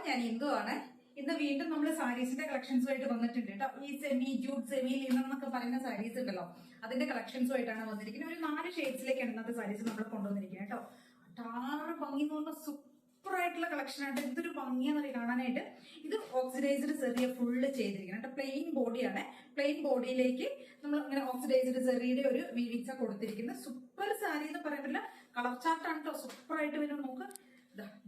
ഞാൻ ഇന്ദു ആണ്. ഇന്ന് വീണ്ടും നമ്മൾ സാരീസിന്റെ കളക്ഷൻസുമായിട്ട് വന്നിട്ടുണ്ട് കേട്ടോ. ഈ സെമി ജൂട്ട് സെമി ലിനൻ എന്നൊക്കെ പറയുന്ന സാരീസ് ഉണ്ടല്ലോ, അതിന്റെ കളക്ഷൻസുമായിട്ടാണ് വന്നിരിക്കുന്നത്. ഒരു 4 ഷെയ്ഡ്സിലേക്കാണ് ഇന്നത്തെ സാരീസ് നമ്മൾ കൊണ്ടുവന്നിരിക്കുന്നത് കേട്ടോ. അട്ടാറ് ഭംഗി എന്ന് പറഞ്ഞാൽ സൂപ്പർ ആയിട്ടുള്ള കളക്ഷൻ ആയിട്ട് എന്തൊരു ഭംഗിയാന്ന് കാണാനായിട്ട്. ഇത് ഓക്സിഡൈസ്ഡ് സെറിയ ഫുള്ള് ചെയ്തിരിക്കുന്നത് കേട്ടോ. പ്ലെയിൻ ബോഡിയാണ്. പ്ലെയിൻ ബോഡിയിലേക്ക് നമ്മൾ ഇങ്ങനെ ഓക്സിഡൈസ്ഡ് സെറിയുടെ ഒരു വീവിങ്സ് കൊടുത്തിരിക്കുന്നത്. സൂപ്പർ സാരി എന്ന് പറയുന്നില്ല, കളർ ചാർട്ടാണ് കേട്ടോ. സൂപ്പർ ആയിട്ട് വരും. നമുക്ക്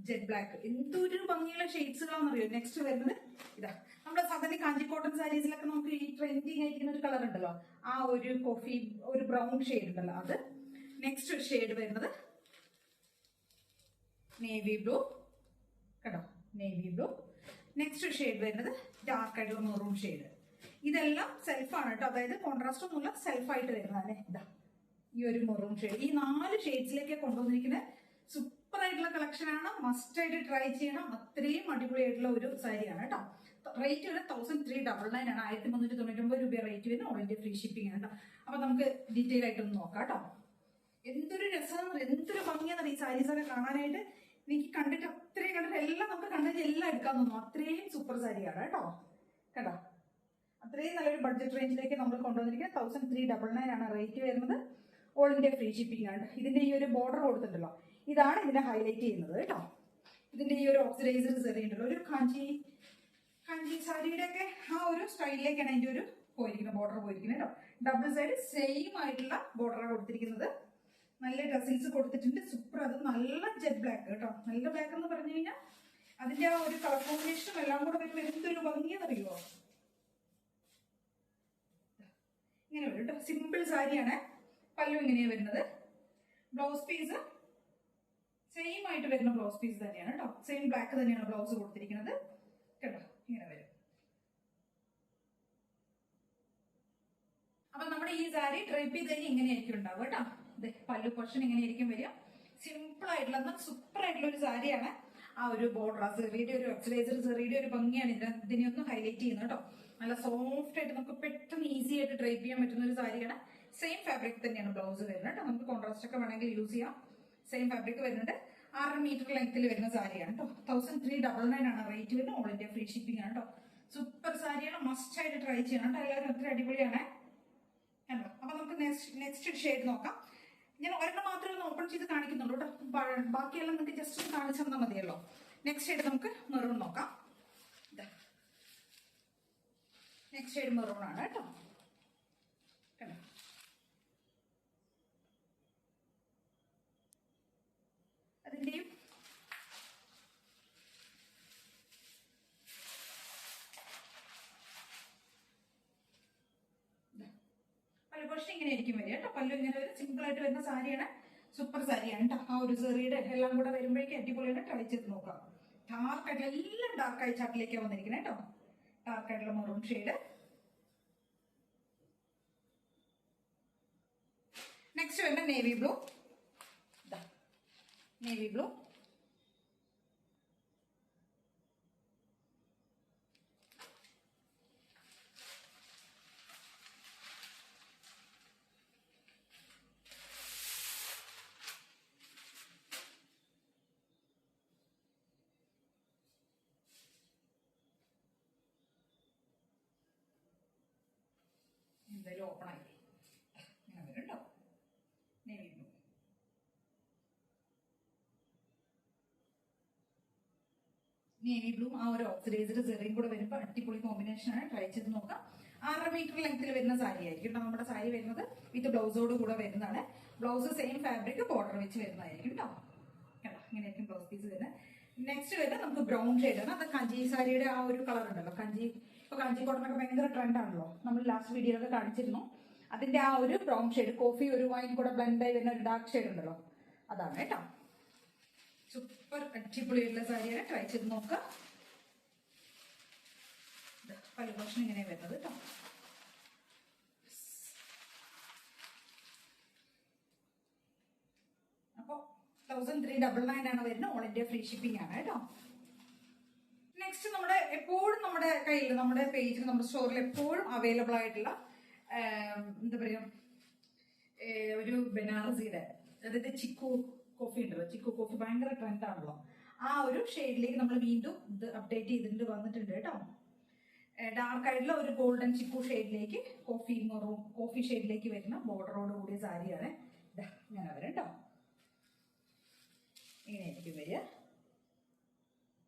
ജെറ്റ് ബ്ലാക്ക് എന്തൊരു ഭംഗിയുള്ള ഷെയ്ഡ്സുകളാണെന്നറിയോ. നെക്സ്റ്റ് വരുന്നത് ഇതാ നമ്മുടെ സാധാരണ കാഞ്ചി കോട്ടൺ സാരീസിലൊക്കെ നമുക്ക് ഈ ട്രെൻഡിങ് ആയിരിക്കുന്ന ഒരു കളർ ഉണ്ടല്ലോ, ആ ഒരു കോഫി ഒരു ബ്രൗൺ ഷെയ്ഡ് ഉണ്ടല്ലോ അത്. നെക്സ്റ്റ് ഷെയ്ഡ് വരുന്നത് നേവി ബ്ലൂ കേട്ടോ, നേവി ബ്ലൂ. നെക്സ്റ്റ് ഷെയ്ഡ് വരുന്നത് ഡാർക്ക് ആയിട്ടുള്ള മെറൂൺ ഷെയ്ഡ്. ഇതെല്ലാം സെൽഫാണ് കേട്ടോ, അതായത് കോൺട്രാസ്റ്റ് ഒന്നുമില്ല, സെൽഫായിട്ട് വരുന്നതാണ്. ഇതാ ഈ ഒരു മെറൂൺ ഷെയ്ഡ്. ഈ 4 ഷെയ്ഡ്സിലേക്ക് കൊണ്ടുവന്നിരിക്കുന്നത് സൂപ്പർ ആയിട്ടുള്ള കളക്ഷൻ ആണ്. മസ്റ്റ് ആയിട്ട് ട്രൈ ചെയ്യണം. അത്രയും അടിപൊളിയായിട്ടുള്ള ഒരു സാരിയാണ് കേട്ടോ. റേറ്റ് വരെ 1399 ആണ്. 1399 രൂപ റേറ്റ് വരുന്നത്. ഓൾ ഇന്ത്യ ഫ്രീ ഷിപ്പിംഗ് ആണ് കേട്ടോ. അപ്പൊ നമുക്ക് ഡീറ്റെയിൽ ആയിട്ടൊന്ന് നോക്കാം കേട്ടോ. എന്തൊരു രസമാണ്, എന്തൊരു ഭംഗിയാണെന്ന് ഈ സാരീസ് ഒക്കെ കാണാനായിട്ട്. എനിക്ക് കണ്ടിട്ട് അത്രയും കണ്ടിട്ട് എല്ലാം നമുക്ക് കണ്ടിട്ട് എല്ലാം എടുക്കാൻ തോന്നും. അത്രയും സൂപ്പർ സാരിയാണ് കേട്ടോ. കേട്ടോ, അത്രയും നല്ലൊരു ബഡ്ജറ്റ് റേഞ്ചിലേക്ക് നമ്മൾ കൊണ്ടുവന്നിരിക്കുന്നത്. 1399 ആണ് റേറ്റ് വരുന്നത്. ഓൾ ഇന്ത്യ ഫ്രീ ഷിപ്പിംഗ് ആണ്. ഇതിന്റെ ഈ ഒരു ബോർഡർ കൊടുത്തിട്ടുണ്ടല്ലോ, ഇതാണ് ഇതിനെ ഹൈലൈറ്റ് ചെയ്യുന്നത് കേട്ടോ. ഇതിന്റെ ഈ ഒരു ഓക്സിഡൈസ്ഡ് സെറി ഉണ്ടല്ലോ, ഒരു കാഞ്ചി സാരിയുടെ ഒക്കെ ആ ഒരു സ്റ്റൈലിലേക്കാണ് അതിന്റെ ഒരു പോയിരിക്കുന്നത്, ബോർഡർ പോയിരിക്കുന്നത് കേട്ടോ. ഡബിൾ സൈഡ് സെയിം ആയിട്ടുള്ള ബോർഡറാണ് കൊടുത്തിരിക്കുന്നത്. നല്ല ഡ്രസ്സിങ്സ് കൊടുത്തിട്ടുണ്ട്. സൂപ്പർ. അത് നല്ല ജെറ്റ് ബ്ലാക്ക് കേട്ടോ. നല്ല ബ്ലാക്ക് എന്ന് പറഞ്ഞു കഴിഞ്ഞാൽ അതിന്റെ ആ ഒരു കളർ കോമ്പിനേഷനും എല്ലാം കൂടെ വരുമ്പോൾ എന്തൊരു ഭംഗിയെന്നറിയുമോ. ഇങ്ങനെ വരും കേട്ടോ. സിമ്പിൾ സാരിയാണ്. പല്ലു ഇങ്ങനെയാണ് വരുന്നത്. ബ്ലൗസ് പീസ് സെയിം ആയിട്ട് വരുന്ന ബ്ലൗസ് പീസ് തന്നെയാണ് കേട്ടോ. സെയിം ബ്ലാക്ക് തന്നെയാണ് ബ്ലൗസ് കൊടുത്തിരിക്കുന്നത് കേട്ടോ. ഇങ്ങനെ വരും. അപ്പൊ നമ്മുടെ ഈ സാരി ഡ്രൈപ്പ് ചെയ്ത് കഴിഞ്ഞാൽ ഇങ്ങനെയായിരിക്കും ഉണ്ടാവുക കേട്ടോ. പല്ലു പോർഷൻ ഇങ്ങനെയായിരിക്കും വരിക. സിമ്പിൾ ആയിട്ടുള്ള എന്നാൽ സൂപ്പർ ആയിട്ടുള്ള ഒരു സാരിയാണ്. ആ ഒരു ബോർഡർ സെറിയുടെ ഒരു ഓക്സിഡൈസർ സെറിയുടെ ഒരു ഭംഗിയാണ് ഇതിനെ ഒന്ന് ഹൈലൈറ്റ് ചെയ്യുന്നത് കേട്ടോ. നല്ല സോഫ്റ്റ് ആയിട്ട് നമുക്ക് പെട്ടെന്ന് ഈസി ആയിട്ട് ഡ്രൈപ്പ് ചെയ്യാൻ പറ്റുന്ന ഒരു സാരിയാണ്. സെയിം ഫാബ്രിക് തന്നെയാണ് ബ്ലൗസ് വരുന്നത് കേട്ടോ. നമുക്ക് കോൺട്രാസ്റ്റ് ഒക്കെ വേണമെങ്കിൽ യൂസ് ചെയ്യാം. സെയിം ഫാബ്രിക് വരുന്നുണ്ട്. 6 മീറ്റർ ലെങ്ത്തിൽ വരുന്ന സാരിയാണ് കേട്ടോ. 1399 ആണ് റേറ്റ് വരുന്നത്. ഓൾ ഇന്ത്യ ഫ്രീ ഷിപ്പിംഗ് ആണ് കേട്ടോ. സൂപ്പർ സാരിയാണ്. മസ്റ്റ് ആയിട്ട് ട്രൈ ചെയ്യണം കേട്ടോ. എല്ലാവരും അത്ര അടിപൊളിയാണ് കേട്ടോ. അപ്പൊ നമുക്ക് നെക്സ്റ്റ് ഷെയ്ഡ് നോക്കാം. ഞാൻ ഒരെണ്ണം മാത്രമേ ഒന്ന് ഓപ്പൺ ചെയ്ത് കാണിക്കുന്നുള്ളൂ കേട്ടോ. ബാക്കിയെല്ലാം നമുക്ക് ജസ്റ്റ് ഒന്ന് കാണിച്ചു തന്നാൽ മതിയല്ലോ. നെക്സ്റ്റ് ഷെയ്ഡ് നമുക്ക് മെറൂൺ നോക്കാം. നെക്സ്റ്റ് ഷെയ്ഡ് മെറൂൺ ആണ് കേട്ടോ. കേട്ടോ, അതിന്റെയും പല്ലു പോർഷൻ ഇങ്ങനെ ആയിരിക്കും വരിക കേട്ടോ. പല്ലു ഇങ്ങനെ ഒരു സിമ്പിൾ ആയിട്ട് വരുന്ന സാരിയാണ്. സൂപ്പർ സാരിയാണ് കേട്ടോ. ആ ഒരു സെറിയുടെ എല്ലാം കൂടെ വരുമ്പോഴേക്കും അടിപൊളിയാണ്. ട്രൈ ചെയ്ത് നോക്കാം. ഡാർക്ക് ആയിട്ട് എല്ലാം ഡാർക്ക് ആയി ചാട്ടിലേക്കാണ് വന്നിരിക്കുന്നത് കേട്ടോ. ഡാർക്ക് ആയിട്ടുള്ള മെറൂൺ ഷെയ്ഡ്. നെക്സ്റ്റ് വരുന്ന നേവി ബ്ലൂ. Navy blue. എന്തായാലും ഓപ്പൺ ആയി ഇങ്ങനെ വരും കേട്ടോ. Navy blue. നേവി ബ്ലൂ ആ ഒരു ഓക്സിഡൈസ്ഡ് സെറിയും കൂടെ വരുമ്പോൾ അടിപൊളി കോമ്പിനേഷൻ ആണ്. ട്രൈ ചെയ്ത് നോക്കാം. 6 മീറ്റർ ലെങ്ത്തിൽ വരുന്ന സാരി ആയിരിക്കും നമ്മുടെ സാരി വരുന്നത്. വിത്ത് ബ്ലൗസോട് കൂടെ വരുന്നതാണ്. ബ്ലൗസ് സെയിം ഫാബ്രിക് ബോർഡർ വെച്ച് വരുന്നതായിരിക്കും കേട്ടോ. കേട്ടോ, ഇങ്ങനെയായിരിക്കും ബ്ലൗസ് പീസ് വരുന്നത്. നെക്സ്റ്റ് വരുന്നത് നമുക്ക് ബ്രൗൺ ഷെയ്ഡാണ്. അത് കഞ്ചി സാരിയുടെ ആ ഒരു കളർ ഉണ്ടല്ലോ. ഇപ്പൊ കാഞ്ചി കോട്ടനൊക്കെ ഭയങ്കര ട്രെൻഡ് ആണല്ലോ. നമ്മൾ ലാസ്റ്റ് വീഡിയോയിലൊക്കെ കാണിച്ചിരുന്നു. അതിന്റെ ആ ഒരു ബ്രൗൺ ഷെയ്ഡ്, കോഫി ഒരു വൈൻ കൂടെ ബ്ലെൻഡ് ആയി വരുന്ന ഒരു ഡാർക്ക് ഷെയ്ഡ് ഉണ്ടല്ലോ, അതാണ് കേട്ടോ. സൂപ്പർ അടിപൊളിയുള്ള സാരിയാണ്. ട്രൈ ചെയ്ത് നോക്കുക. പല പോർഷൻ ഇങ്ങനെ വരുന്നത് കേട്ടോ. അപ്പൊ 1399 ആണ് വരുന്നത്. ഓൾ ഇന്ത്യ ഫ്രീ ഷിപ്പിംഗ് ആണ് കേട്ടോ. നെക്സ്റ്റ് നമ്മുടെ എപ്പോഴും നമ്മുടെ കയ്യിൽ, നമ്മുടെ പേജിൽ, നമ്മുടെ സ്റ്റോറിൽ എപ്പോഴും അവൈലബിൾ ആയിട്ടുള്ള എന്താ പറയാ, ഒരു ബനാറസിയുടെ, അതായത് ചിക്കു കോഫി ഉണ്ടല്ലോ. ചിക്കു കോഫി ഭയങ്കര ട്രെൻഡ് ആണല്ലോ. ആ ഒരു ഷെയ്ഡിലേക്ക് നമ്മൾ വീണ്ടും ഇത് അപ്ഡേറ്റ് ചെയ്തിട്ട് വന്നിട്ടുണ്ട് കേട്ടോ. ഡാർക്ക് ആയിട്ടുള്ള ഒരു ഗോൾഡൻ ചിക്കു ഷെയ്ഡിലേക്ക് കോഫി ഷെയ്ഡിലേക്ക് വരുന്ന ബോർഡറോട് കൂടിയ സാരിയാണ്. ഇങ്ങനെ വരും കേട്ടോ. ഇങ്ങനെ എനിക്ക് വരിക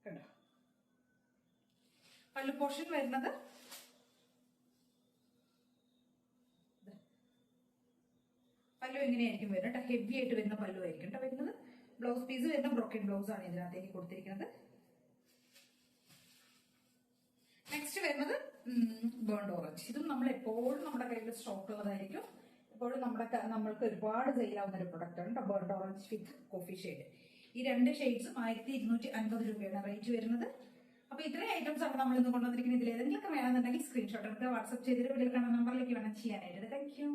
കണ്ടോ. പല്ലു പോർഷൻ വരുന്നത് പല്ലു എങ്ങനെയായിരിക്കും വരുന്നത് കേട്ടോ. ഹെവി ആയിട്ട് വരുന്ന പല്ലു ആയിരിക്കും കേട്ടോ വരുന്നത്. ബ്ലൗസ് പീസ് വരുന്ന ബ്രോക്കൻ ബ്ലൗസ് ആണ് ഇതിനകത്തേക്ക് കൊടുത്തിരിക്കുന്നത്. നെക്സ്റ്റ് വരുന്നത് ബേൺഡ് ഓറഞ്ച്. ഇതും നമ്മൾ എപ്പോഴും നമ്മുടെ കയ്യിൽ സ്റ്റോക്ക് ഉള്ളതായിരിക്കും. എപ്പോഴും നമ്മൾക്ക് ഒരുപാട് സെയിലാവുന്ന ഒരു പ്രൊഡക്റ്റ് ആണ് കേട്ടോ. Burnt orange with coffee shade. ഈ രണ്ട് ഷെയ്ഡ്സും 1250 രൂപയാണ് റേറ്റ് വരുന്നത്. അപ്പൊ ഇത്രയും ഐറ്റംസ് ആണ് നമ്മൾ ഇന്ന് കൊണ്ടുവന്നിരിക്കുന്നത്. ഇതിൽ ഏതെങ്കിലും വേണമെന്നുണ്ടെങ്കിൽ സ്ക്രീൻഷോട്ട് എടുത്ത് വാട്സ്ആപ്പ് ചെയ്തിട്ട് വീഡിയോ കാണുന്ന നമ്പറിലേക്ക് വേണം ചെയ്യാനായിട്ട്. Thank you.